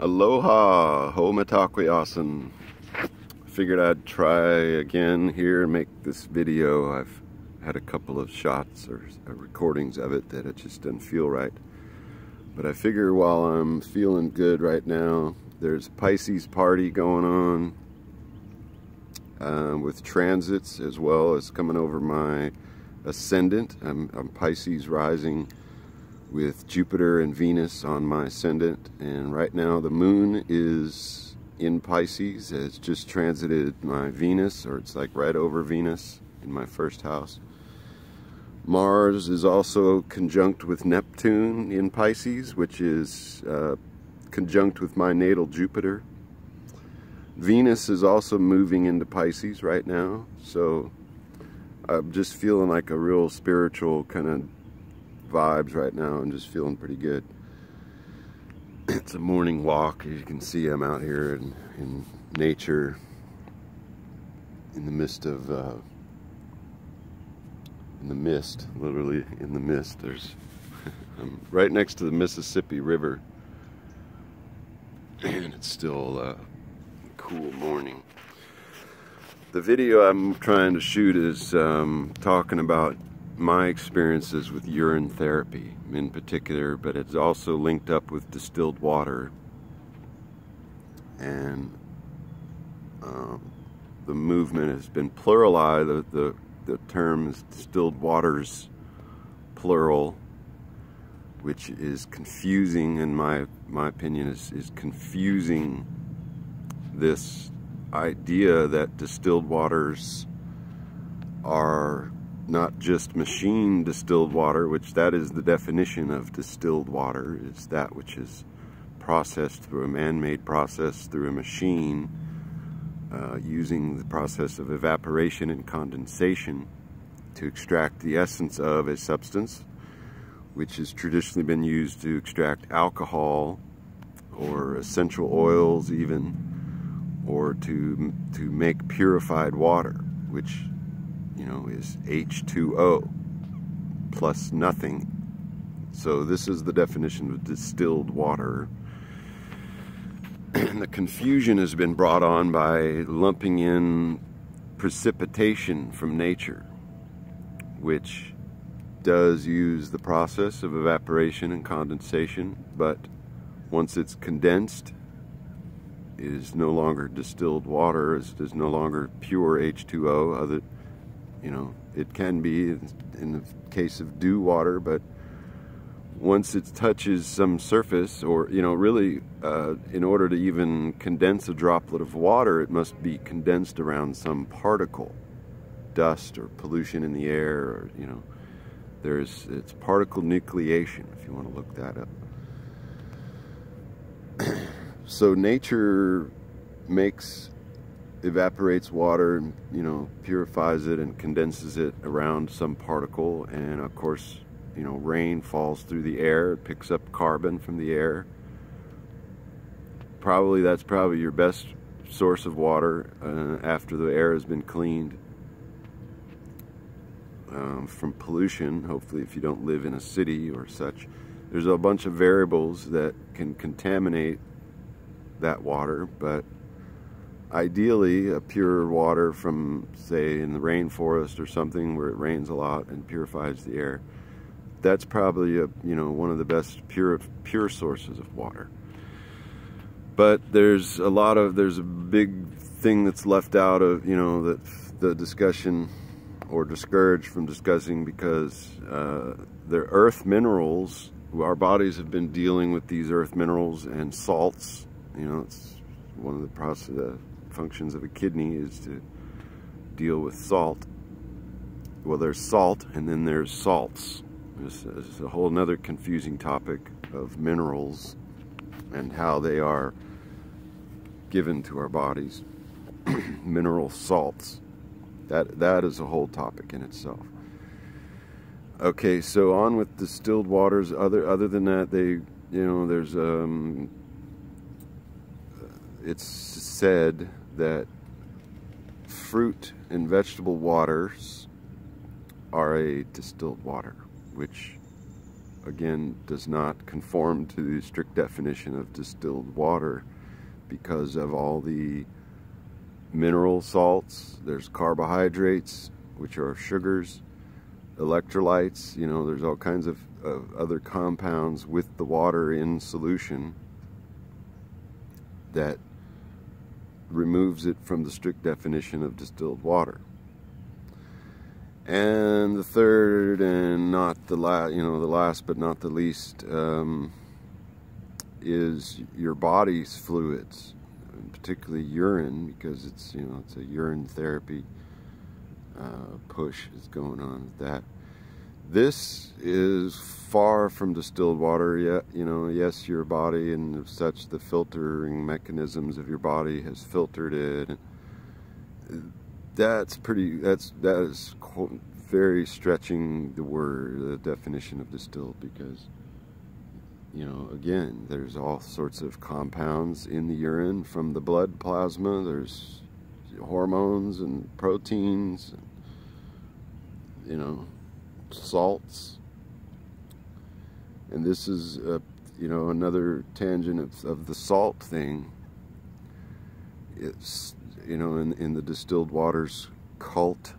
Aloha, hometakwe. Figured I'd try again here and make this video. I've had a couple of shots or recordings of it that it just doesn't feel right. But I figure while I'm feeling good right now, there's Pisces party going on with transits as well as coming over my ascendant. I'm Pisces rising with Jupiter and Venus on my ascendant, and right now the moon is in Pisces. It's just transited my Venus, or it's like right over Venus in my first house. Mars is also conjunct with Neptune in Pisces, which is conjunct with my natal Jupiter. Venus is also moving into Pisces right now, so I'm just feeling like a real spiritual kind of vibes right now. I'm just feeling pretty good. It's a morning walk. As you can see, I'm out here in nature, in the midst of literally in the mist. I'm right next to the Mississippi River, and it's still a cool morning. The video I'm trying to shoot is talking about my experiences with urine therapy in particular, but it's also linked up with distilled water, and the movement has been pluralized. The term is distilled waters plural, which is confusing, in my opinion, is confusing this idea that distilled waters are not just machine distilled water, which that is the definition of distilled water, is that which is processed through a man-made process through a machine, using the process of evaporation and condensation to extract the essence of a substance, which has traditionally been used to extract alcohol or essential oils even, or to make purified water, which, you know, is H2O plus nothing. So this is the definition of distilled water. And the confusion has been brought on by lumping in precipitation from nature, which does use the process of evaporation and condensation, but once it's condensed, it is no longer distilled water. It is no longer pure H2O. You know, it can be in the case of dew water, but once it touches some surface, or, you know, really, in order to even condense a droplet of water, it must be condensed around some particle, dust or pollution in the air, or, you know, it's particle nucleation, if you want to look that up. So nature evaporates water, and, you know, purifies it and condenses it around some particle, and of course, you know, rain falls through the air, it picks up carbon from the air. That's probably your best source of water after the air has been cleaned from pollution. Hopefully, if you don't live in a city or such, there's a bunch of variables that can contaminate that water, but ideally a pure water from, say, in the rainforest or something where it rains a lot and purifies the air, that's probably one of the best pure sources of water. But there's a big thing that's left out of, you know, that the discussion, or discouraged from discussing, because they're earth minerals. Our bodies have been dealing with these earth minerals and salts. You know, it's one of the functions of a kidney is to deal with salt. Well, there's salt, and then there's salts. This is a whole nother confusing topic of minerals and how they are given to our bodies. Mineral salts. That is a whole topic in itself. Okay, so on with distilled waters. Other than that, there's it's said that fruit and vegetable waters are a distilled water, which again, does not conform to the strict definition of distilled water because of all the mineral salts. There's carbohydrates, which are sugars, electrolytes, you know, there's all kinds of other compounds with the water in solution that removes it from the strict definition of distilled water. And the third, and not the last, the last but not the least, is your body's fluids, and particularly urine, because it's it's a urine therapy push is going on with that. This is far from distilled water yet. Yes, your body and such, the filtering mechanisms of your body has filtered it. That is very stretching the definition of distilled, because again, there's all sorts of compounds in the urine from the blood plasma. There's hormones and proteins, salts. And this is another tangent of the salt thing. It's in the distilled waters cult,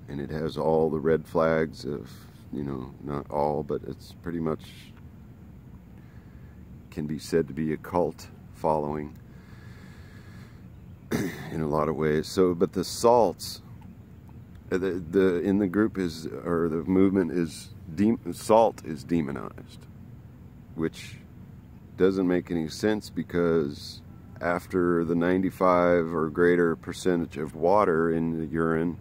and it has all the red flags of not all, but it's pretty much can be said to be a cult following in a lot of ways. So, but the salts, in the group is, or the movement is, salt is demonized, which doesn't make any sense, because after the 95 or greater percentage of water in the urine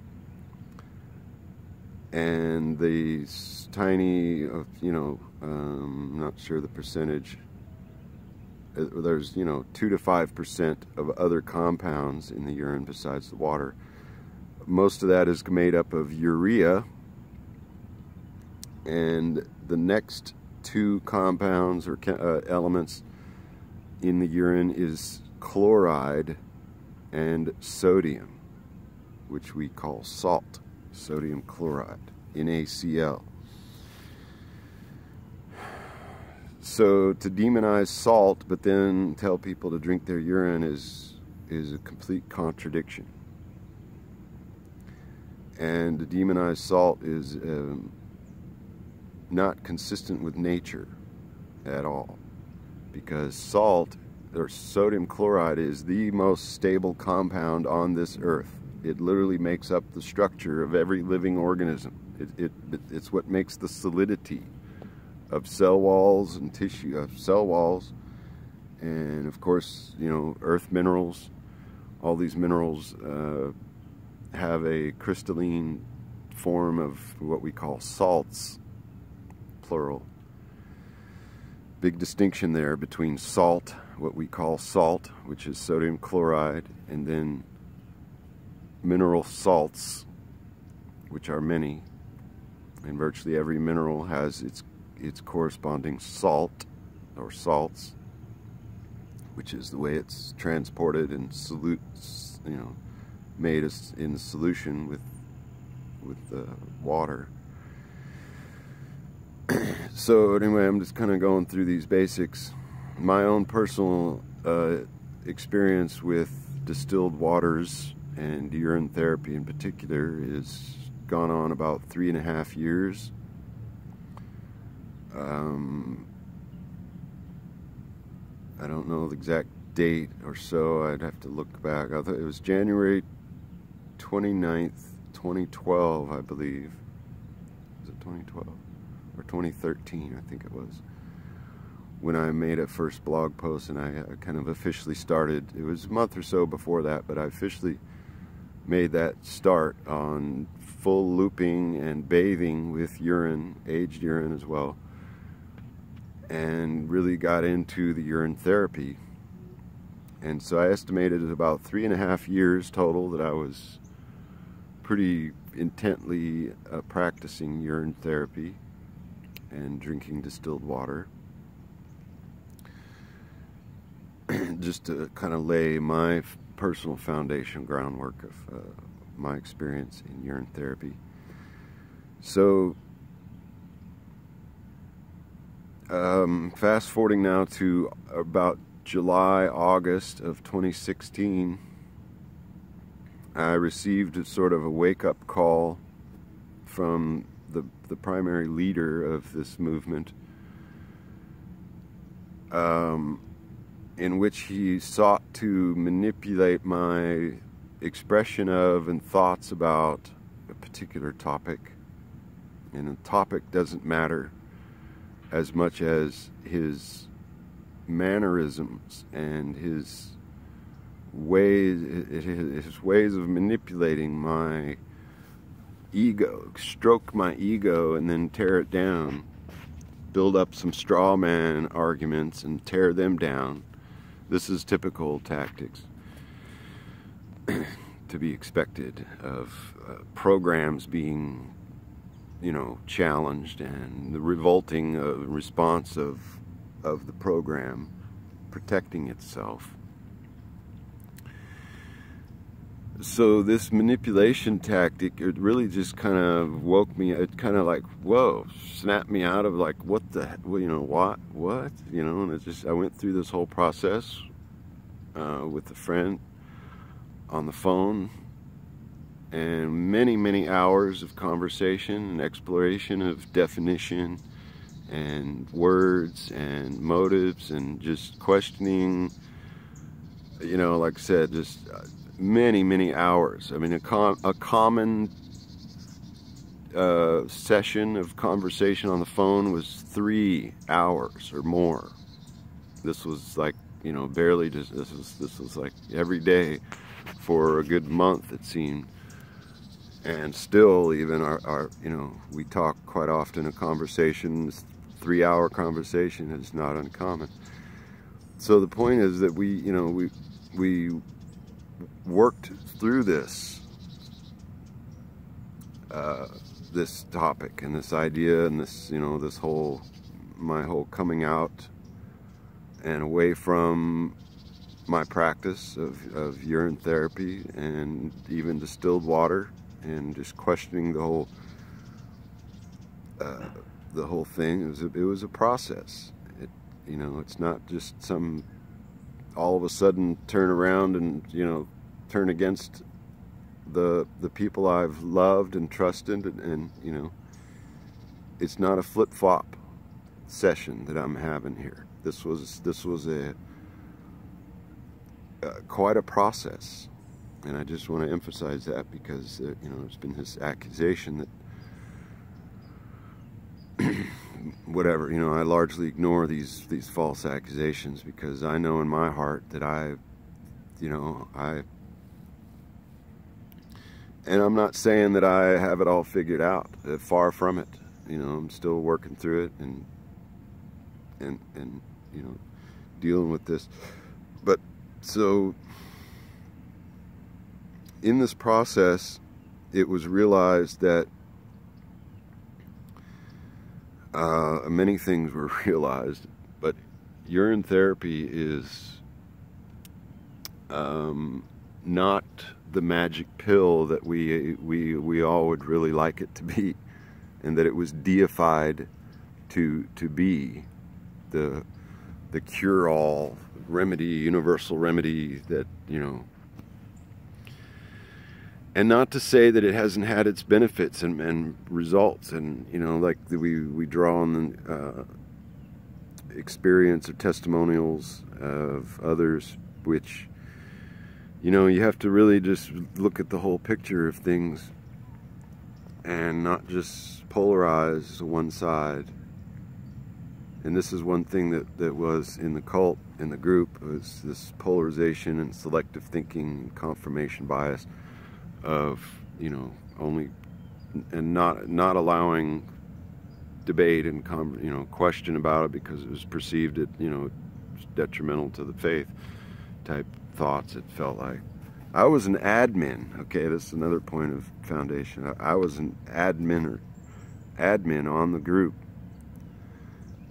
and the tiny, I'm not sure the percentage, there's 2 to 5% of other compounds in the urine besides the water. Most of that is made up of urea, and the next two compounds or elements in the urine is chloride and sodium, which we call salt, sodium chloride, NaCl. So to demonize salt but then tell people to drink their urine is a complete contradiction. And to demonize salt is not consistent with nature at all, because salt, or sodium chloride, is the most stable compound on this earth. It literally makes up the structure of every living organism. It's what makes the solidity of cell walls and tissue, of cell walls, and of course, earth minerals. All these minerals have a crystalline form of what we call salts, plural. Big distinction there between salt, what we call salt, which is sodium chloride, and then mineral salts, which are many, and virtually every mineral has its corresponding salt or salts, which is the way it's transported and made us in solution with the water. So anyway, I'm just kind of going through these basics. My own personal experience with distilled waters and urine therapy in particular is gone on about 3.5 years. I don't know the exact date or so. I'd have to look back. I thought it was January 29th, 2012, I believe. Was it 2012? Or 2013, I think it was, when I made a first blog post, and I kind of officially started. It was a month or so before that, but I officially made that start on full looping and bathing with urine, aged urine as well, and really got into the urine therapy. And so I estimated it about 3.5 years total that I was pretty intently practicing urine therapy and drinking distilled water, just to kind of lay my personal foundation groundwork of my experience in urine therapy. So Fast forwarding now to about July, August of 2016, I received a sort of a wake-up call from the primary leader of this movement, in which he sought to manipulate my expression of and thoughts about a particular topic. And the topic doesn't matter as much as his mannerisms and his ways of manipulating my ego, stroke my ego and then tear it down, build up some straw man arguments and tear them down. This is typical tactics to be expected of programs being, you know, challenged, and the revolting response of the program protecting itself. So this manipulation tactic, it really just kind of woke me. It kind of like, whoa, snapped me out of like, what the, you know, what, you know. And it just, I went through this whole process with a friend on the phone, and many hours of conversation and exploration of definition and words and motives, and just questioning, you know, like I said, just many hours. I mean, a common session of conversation on the phone was 3 hours or more. This was like, you know, barely just, this was like every day for a good month, it seemed. And still, even our you know, we talk quite often. A conversation, this 3-hour conversation, is not uncommon. So the point is that we, you know, we worked through this this topic and this idea and this, you know, this whole, my whole coming out and away from my practice of urine therapy and even distilled water, and just questioning the whole thing. It was a process. It, you know, it's not just some all of a sudden turn around and, you know, turn against the people I've loved and trusted, and you know, it's not a flip-flop session that I'm having here. This was a quite a process. And I just want to emphasize that, because you know, there's been this accusation that whatever, you know, I largely ignore these false accusations, because I know in my heart that and I'm not saying that I have it all figured out. Far from it. You know, I'm still working through it and you know, dealing with this. But so, in this process, it was realized that many things were realized, but urine therapy is not the magic pill that we all would really like it to be, and that it was deified to be the cure-all remedy, universal remedy that, you know. And not to say that it hasn't had its benefits and results, and you know, like we draw on the experience or testimonials of others, which, you know, you have to really just look at the whole picture of things and not just polarize one side. And this is one thing that was in the cult, in the group, was this polarization and selective thinking and confirmation bias of, you know, only, and not allowing debate and you know, question about it, because it was perceived that, you know, detrimental to the faith type thoughts. It felt like I was an admin. Okay, this is another point of foundation. I was an admin on the group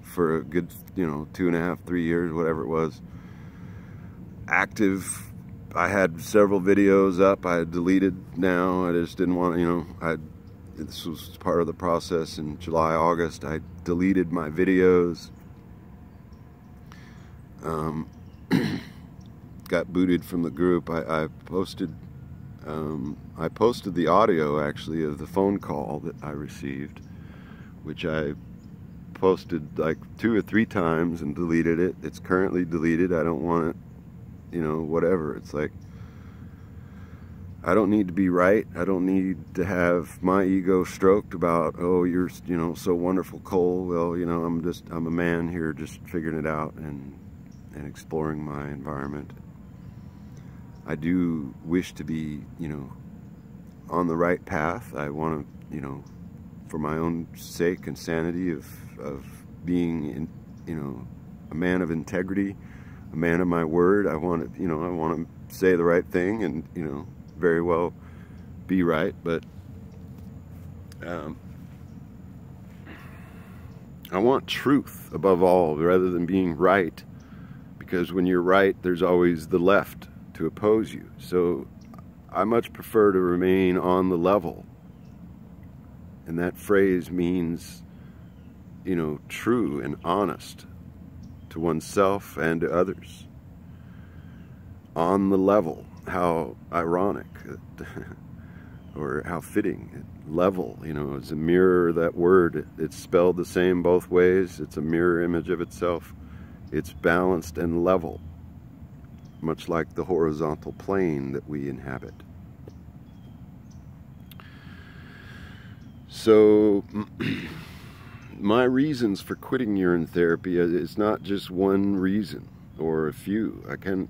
for a good, you know, 2.5, 3 years, whatever it was. Active. I had several videos up. I had deleted now. I just didn't want to, you know, this was part of the process. In July, August, I deleted my videos got booted from the group. I posted the audio actually of the phone call that I received, which I posted like 2 or 3 times and deleted it. It's currently deleted. I don't want it, whatever. It's like, I don't need to be right. I don't need to have my ego stroked about, oh, you're, so wonderful, Cole. Well, I'm a man here just figuring it out and exploring my environment. I do wish to be, on the right path. I want to, for my own sake and sanity of being, a man of integrity, a man of my word. I want to, I want to say the right thing and, very well be right, but I want truth above all rather than being right, because when you're right, there's always the left to oppose you. So I much prefer to remain on the level, and that phrase means, true and honest to oneself and to others. On the level. How ironic, or how fitting. Level, is a mirror. That word, it's spelled the same both ways. It's a mirror image of itself. It's balanced and level, much like the horizontal plane that we inhabit. So my reasons for quitting urine therapy is not just one reason or a few. I can,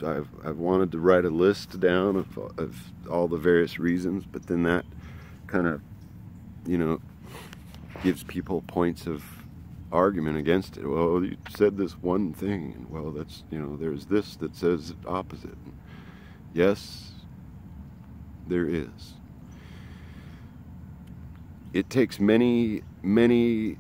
I've wanted to write a list down of all the various reasons, but then that kind of, gives people points of argument against it. Well, you said this one thing, and well, that's, there's this that says opposite. Yes, there is. It takes many, many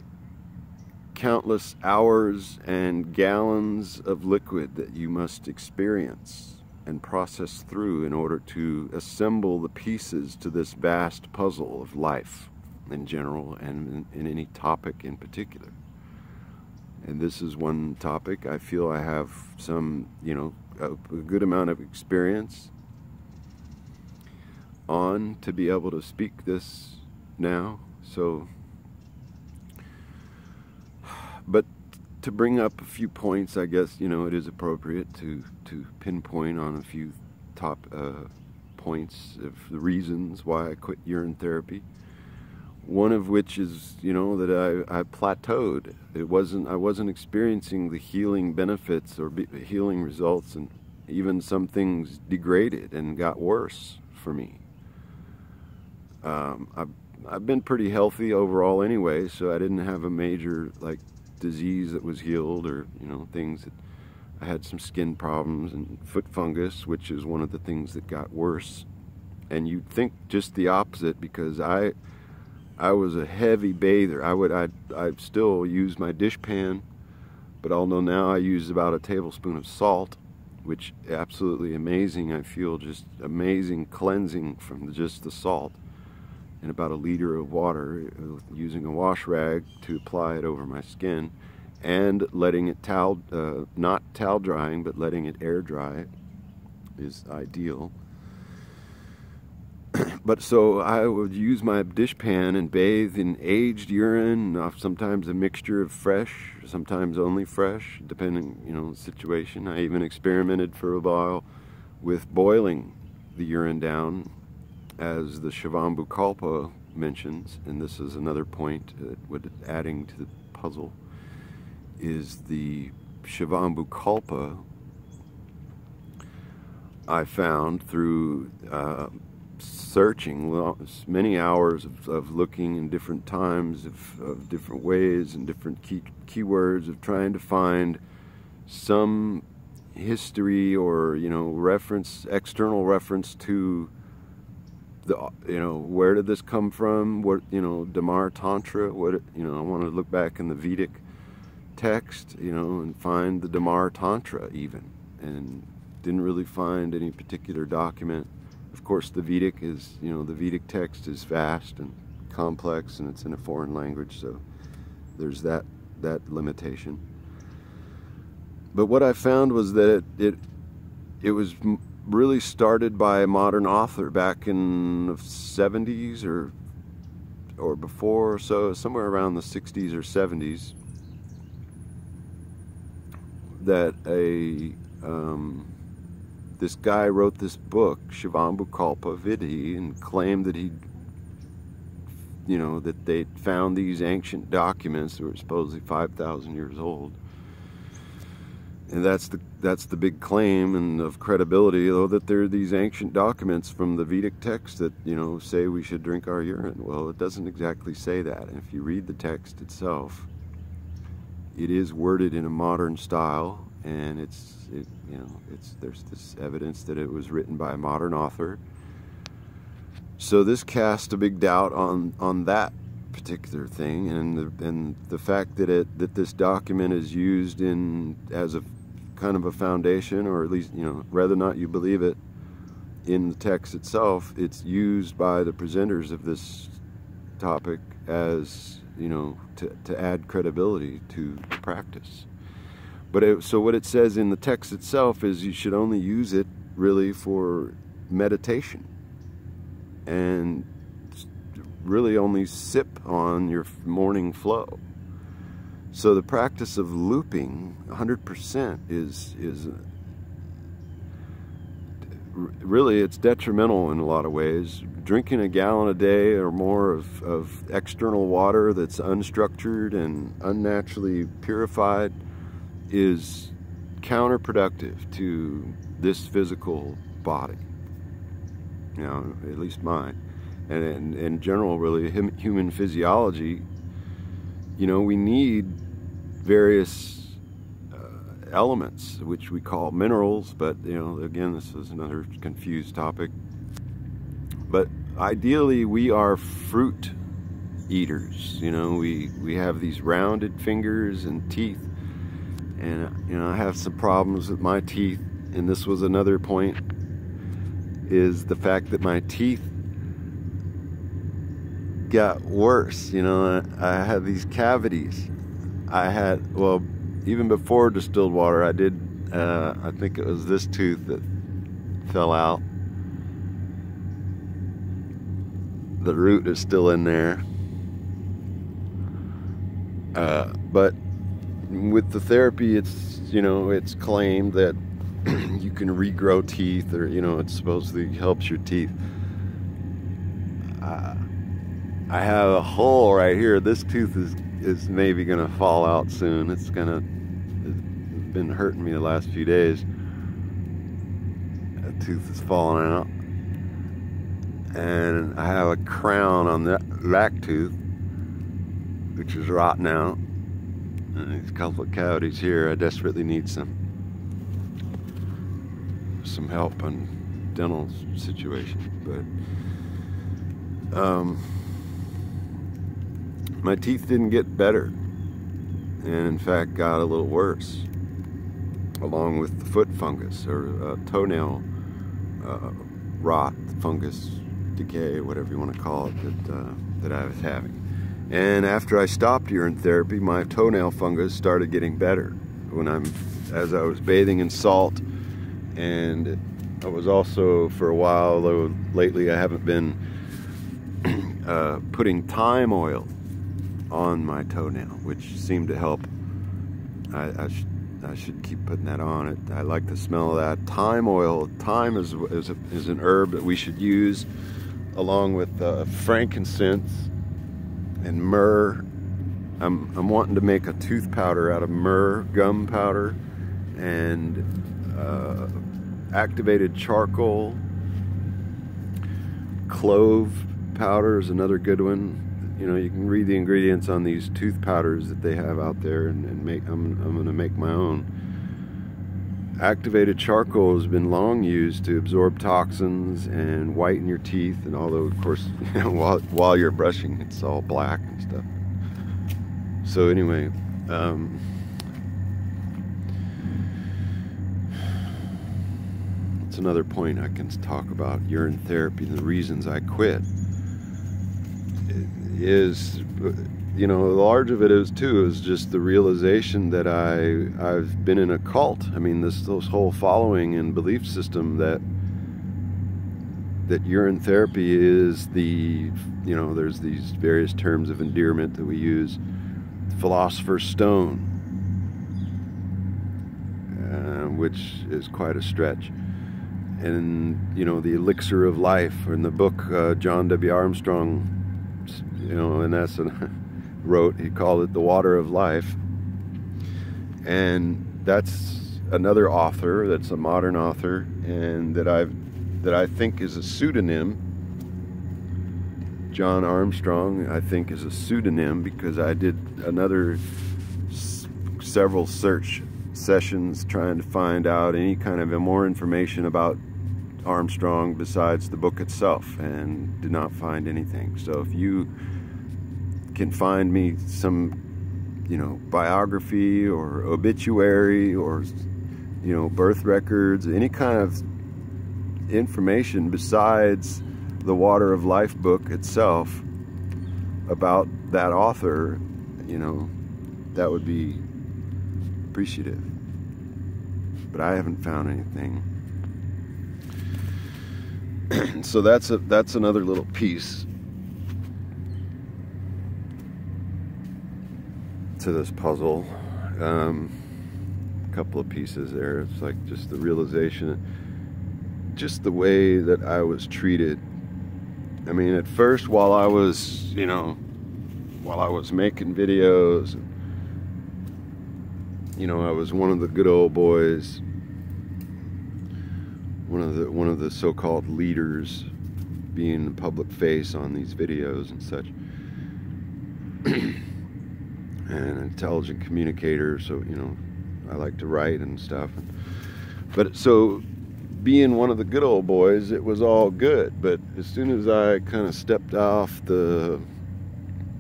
countless hours and gallons of liquid that you must experience and process through in order to assemble the pieces to this vast puzzle of life in general and in any topic in particular. And this is one topic I feel I have some, a good amount of experience on to be able to speak this now. So, but to bring up a few points, I guess, it is appropriate to pinpoint on a few top points of the reasons why I quit urine therapy. One of which is, that I plateaued. I wasn't experiencing the healing benefits or healing results, and even some things degraded and got worse for me. I've been pretty healthy overall anyway, so I didn't have a major, disease that was healed, or things that I had some skin problems and foot fungus, which is one of the things that got worse. And you'd think just the opposite, because I was a heavy bather. I'd still use my dishpan, but although now I use about a tablespoon of salt, which absolutely amazing. I feel just amazing cleansing from just the salt, and about a liter of water, using a wash rag to apply it over my skin, and letting it not towel drying, but letting it air dry is ideal. But so I would use my dishpan and bathe in aged urine, sometimes a mixture of fresh, sometimes only fresh, depending, the situation. I even experimented for a while with boiling the urine down, as the Shivambukalpa mentions, and this is another point adding to the puzzle, is the Shivambukalpa I found through searching many hours of looking in different times of different ways and different keywords of trying to find some history or external reference to where did this come from? What Damar Tantra? What I want to look back in the Vedic text, and find the Damar Tantra even, and didn't really find any particular document. Of course, the Vedic is, the Vedic text is vast and complex, and it's in a foreign language, so there's that limitation. But what I found was that it was really started by a modern author back in the 70s or before, so somewhere around the 60s or 70s, that this guy wrote this book, Shivambukalpa Vidhi, and claimed that that they found these ancient documents that were supposedly 5,000 years old. And that's the big claim and of credibility, though, that there are these ancient documents from the Vedic text that, say we should drink our urine. Well, it doesn't exactly say that. And if you read the text itself, it is worded in a modern style, and there's this evidence that it was written by a modern author. So this casts a big doubt on that particular thing, and the fact that this document is used as a kind of a foundation, or at least, whether or not you believe it, in the text itself, it's used by the presenters of this topic as, to add credibility to the practice. But so what it says in the text itself is you should only use it really for meditation, and really only sip on your morning flow. So the practice of looping 100% is really, it's detrimental in a lot of ways. Drinking a gallon a day or more of external water that's unstructured and unnaturally purified is counterproductive to this physical body. At least mine. And in general, really, human physiology, we need various elements, which we call minerals, but, again, this is another confused topic. But ideally, we are fruit eaters. We have these rounded fingers and teeth, and, I have some problems with my teeth, and this was another point, is the fact that my teeth got worse. I had these cavities. Even before distilled water, I did, I think it was this tooth that fell out. The root is still in there. But with the therapy, it's claimed that you can regrow teeth, or, it supposedly helps your teeth. I have a hole right here. This tooth is maybe gonna fall out soon. It's been hurting me the last few days. That tooth is falling out, and I have a crown on that back tooth, which is rotten out, and there's a couple of cavities here. I desperately need some help on dental situation, but my teeth didn't get better, and in fact got a little worse, along with the foot fungus, or toenail rot, fungus, decay, whatever you want to call it, that I was having. And after I stopped urine therapy, my toenail fungus started getting better as I was bathing in salt. And I was also, for a while, though lately I haven't been putting thyme oil on my toenail, which seemed to help. I should keep putting that on it. I like the smell of that. Thyme oil. Thyme is an herb that we should use along with frankincense and myrrh. I'm wanting to make a tooth powder out of myrrh, gum powder, and activated charcoal. Clove powder is another good one. You can read the ingredients on these tooth powders that they have out there, and make. I'm going to make my own. Activated charcoal has been long used to absorb toxins and whiten your teeth, and although, of course, while you're brushing, it's all black and stuff. So anyway, it's another point I can talk about urine therapy and the reasons I quit. Is, you know, the large of it is too is just the realization that I've been in a cult. I mean, this whole following and belief system that urine therapy is the, you know, there's these various terms of endearment that we use, philosopher's stone, which is quite a stretch. And, you know, the elixir of life, or in the book John W. Armstrong, you know, in essence, wrote, he called it the water of life. And that's another author, that's a modern author, and that I think is a pseudonym. John Armstrong, I think, is a pseudonym, because I did several search sessions trying to find out any kind of more information about Armstrong besides the book itself, and did not find anything. So if you can find me some, you know, biography or obituary or, you know, birth records, any kind of information besides the Water of Life book itself about that author, you know, that would be appreciative. But I haven't found anything. So that's another little piece to this puzzle. A couple of pieces there. It's like just the realization, just the way that I was treated. I mean, at first, while I was making videos, you know, I was one of the good old boys, one of the so-called leaders, being the public face on these videos and such, and an intelligent communicator. So, you know, I like to write and stuff. But so, being one of the good old boys, it was all good. But as soon as I kind of stepped off the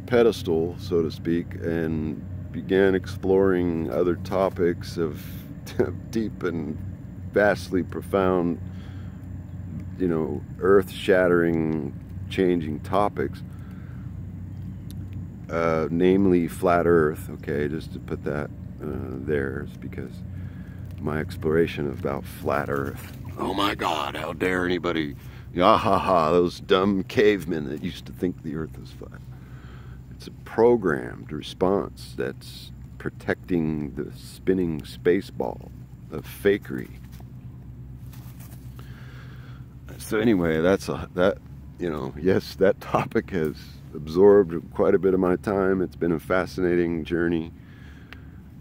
pedestal, so to speak, and began exploring other topics of deep and vastly profound, you know, earth-shattering, changing topics, namely flat Earth. Okay, just to put that there, is because my exploration about flat Earth. Oh my God, how dare anybody, ah ha ha, those dumb cavemen that used to think the Earth was flat. It's a programmed response that's protecting the spinning space ball of fakery. So anyway, you know, yes, that topic has absorbed quite a bit of my time. It's been a fascinating journey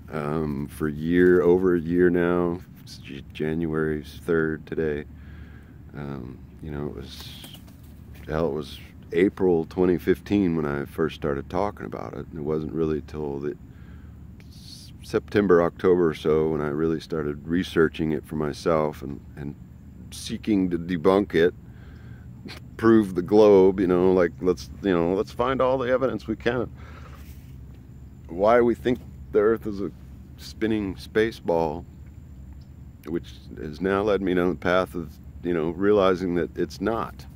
for over a year now. It's January 3rd today. You know, it was April 2015 when I first started talking about it. And it wasn't really till the September, October or so when I really started researching it for myself and seeking to debunk it, prove the globe, you know, like let's find all the evidence we can why we think the Earth is a spinning space ball, which has now led me down the path of, you know, realizing that it's not.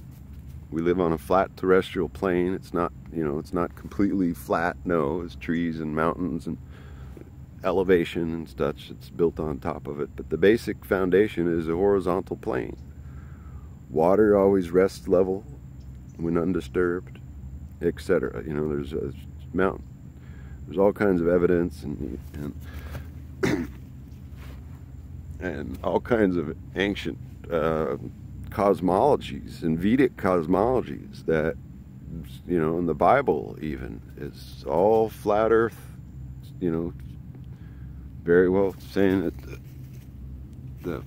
We live on a flat terrestrial plane. It's not, you know, it's not completely flat. No, it's trees and mountains and elevation and such. It's built on top of it. But the basic foundation is a horizontal plane. Water always rests level when undisturbed, etc. You know, there's a mountain. There's all kinds of evidence and all kinds of ancient cosmologies and Vedic cosmologies that, you know, in the Bible even, is all flat Earth, you know, very well saying that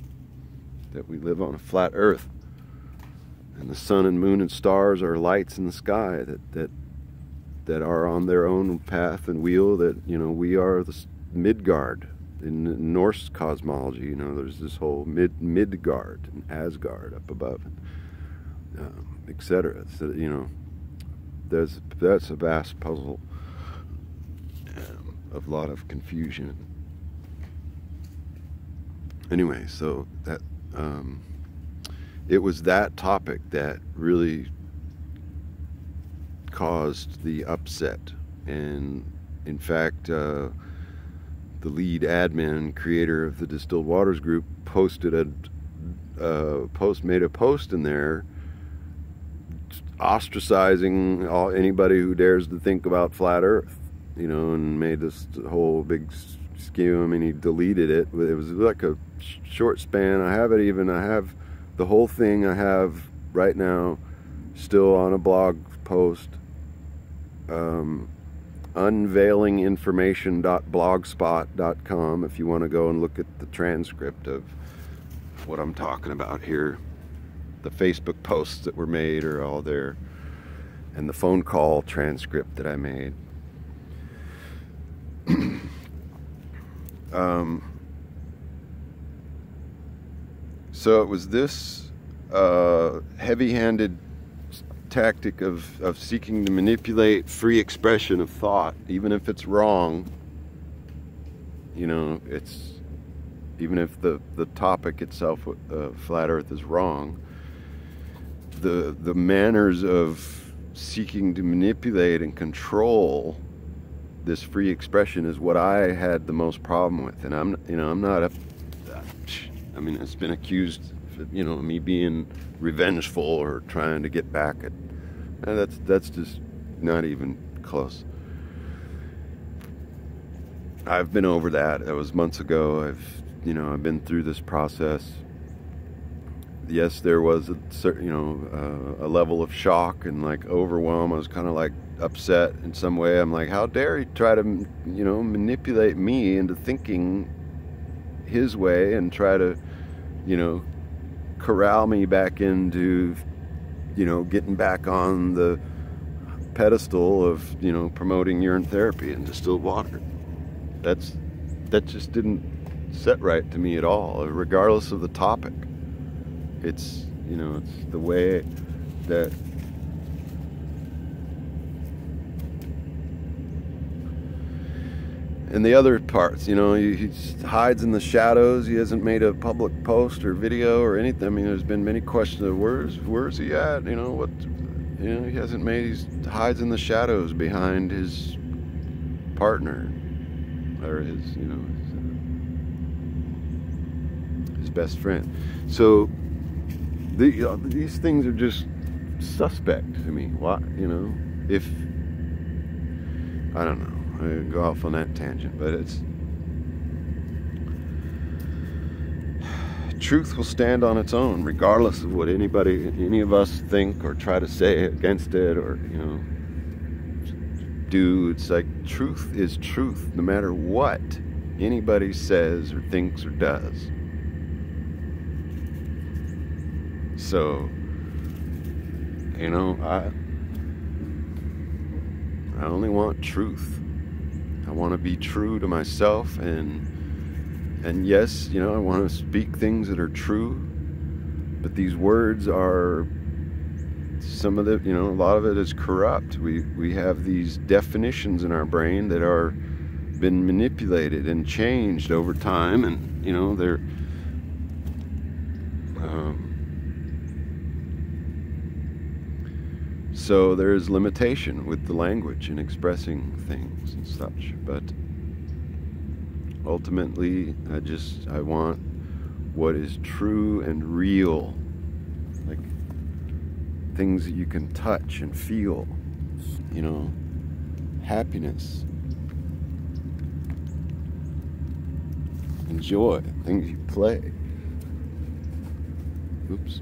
we live on a flat Earth, and the sun and moon and stars are lights in the sky that are on their own path and wheel, that, you know, we are the Midgard. In Norse cosmology, you know, there's this whole Midgard and Asgard up above, etc. So, you know, that's a vast puzzle of a lot of confusion. Anyway, so that it was that topic that really caused the upset And in fact, the lead admin, creator of the Distilled Waters group, made a post in there ostracizing anybody who dares to think about flat Earth, you know, and made this whole big scheme. I mean, he deleted it. It was like a short span. I have the whole thing I have right now still on a blog post, unveilinginformation.blogspot.com, if you want to go and look at the transcript of what I'm talking about here. The Facebook posts that were made are all there, and the phone call transcript that I made. So it was this heavy-handed tactic of seeking to manipulate free expression of thought, even if it's wrong. You know, even if the topic itself, flat Earth, is wrong. The manners of seeking to manipulate and control this free expression is what I had the most problem with. And I'm not I mean, it's been accused of, you know, me being revengeful or trying to get back at. And that's just not even close. I've been over that. That was months ago. I've been through this process. Yes, there was a level of shock and like overwhelm. I was kind of like upset in some way. I'm like, how dare he try to, manipulate me into thinking his way and try to, corral me back into, getting back on the pedestal of, promoting urine therapy and distilled water. That just didn't set right to me at all, regardless of the topic. It's, it's the way that and the other parts, he hides in the shadows. He hasn't made a public post or video or anything. I mean, there's been many questions of where's he at? He hasn't made. He hides in the shadows behind his partner or his best friend. So these things are just suspect to me. What, if I don't know. I go off on that tangent, but it's truth will stand on its own, regardless of what any of us think or try to say against it, or do. It's like truth is truth, no matter what anybody says or thinks or does. So, I only want truth. I want to be true to myself, and yes, I want to speak things that are true, but these words are, some of it, a lot of it is corrupt. We have these definitions in our brain that are been manipulated and changed over time, and they're so there is limitation with the language and expressing things and such, but ultimately I want what is true and real, like things that you can touch and feel, happiness and joy, things you play. Oops.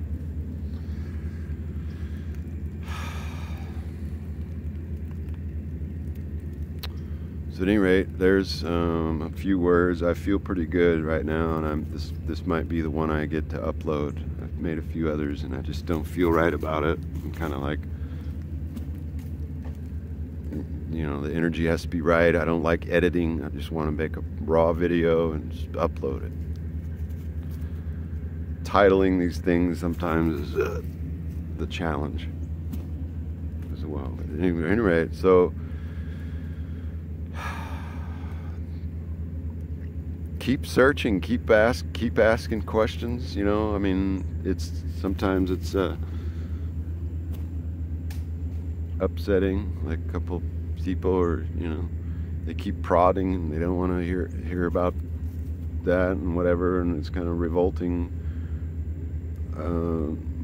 So at any rate, there's a few words. I feel pretty good right now, and this might be the one I get to upload. I've made a few others, and I just don't feel right about it. I'm kind of like, the energy has to be right. I don't like editing. I just want to make a raw video and just upload it. Titling these things sometimes is the challenge as well. But anyway, so keep searching, keep asking questions. I mean, sometimes it's upsetting, like a couple people are, you know, they keep prodding and they don't want to hear about that and whatever, and it's kind of revolting,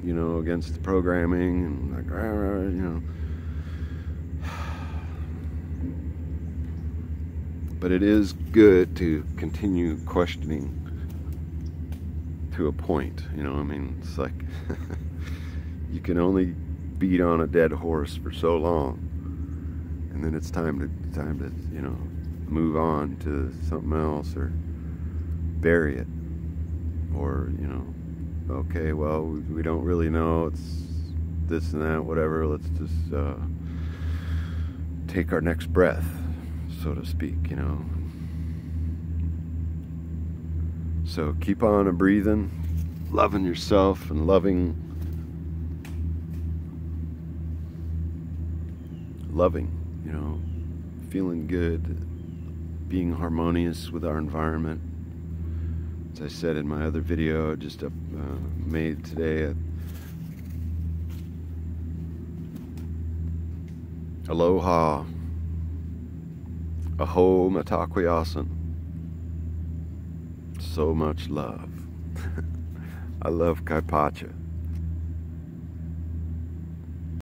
you know, against the programming and like, you know. But it is good to continue questioning to a point, you know. I mean, it's like you can only beat on a dead horse for so long, and then it's time to you know, move on to something else or bury it, or, you know, okay, well, we don't really know, it's this and that, whatever, let's just take our next breath, so to speak, you know. So keep on breathing, loving yourself and loving, you know, feeling good, being harmonious with our environment. As I said in my other video I just made today, aloha, aho mataquiasan, so much love. I love Kaipacha.